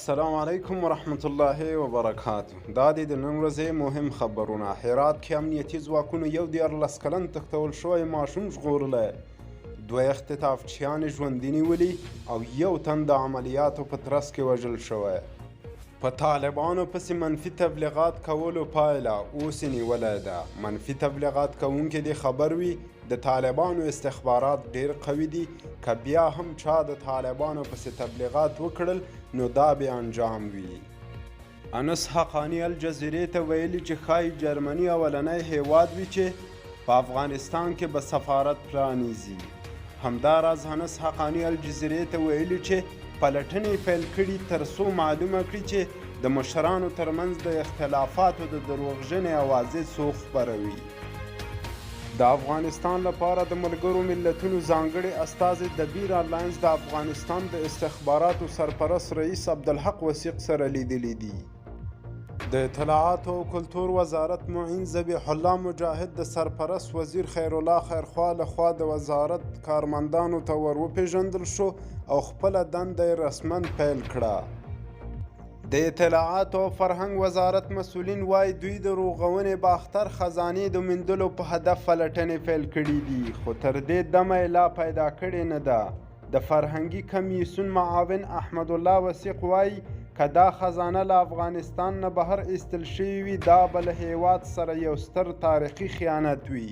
السلام علیکم ورحمت الله وبرکاته. دا د نن ورځې مهم خبرونه. هرات کې امنیتي ځواکونو 11 کلن تښتول شوی ماشوم ژغورلی، 2 اختطافچیانې ژوندي نیولي او 1 تن د عملیاتو په ترڅ کې وژل شوی. په طالبانو پسې منفي تبلیغات کولو پایله اوس نیولی ده. منفي تبلیغات کوونکي دې خبر وي د طالبانو استخبارات ډیر قوي دي، که بیا هم چا د طالبانو پسې تبلیغات وکړل نو دا به انجام وي. انس حقانی الجزیرې ته ویلي چې ښایي جرمني اولنی هیواد وي چې په افغانستان کې به سفارت پرانیزي. همداراز انس حقانی الجزیرې ته ویلي چې پلټنې پیل کړي تر څو معلومه کړي چې د مشرانو ترمنځ د اختلافاتو د دروغجنې اوازې څوک خپروي. د افغانستان لپاره د ملګرو ملتونو ځانګړي استازي د بیر الاینس د افغانستان د استخباراتو سرپرست رئیس عبدالحق وثیق سره لیدلي دي. د اطلاعاتو او کلتور وزارت معین ذبیح الله مجاهد د سرپرست وزیر خیر الله خیرخوا لخوا د وزارت کارمندانو ته ور وپېژندل شو او خپله دنده یې رسما پیل کړه. د اطلاعاتو او فرهنګ وزارت مسؤلین وایي دوی د رغونې باختر خزانې د موندلو په هدف پلټنې پیل کړي دي، خو تر دې دمه یې لا پیدا کړې نه ده. د فرهنګي کمیسیون معاون احمد الله وثیق وایي که دا خزانه له افغانستان نه بهر ایستل شوې وي دا به له هیواد سره یو ستر تاریخي خیانت وي.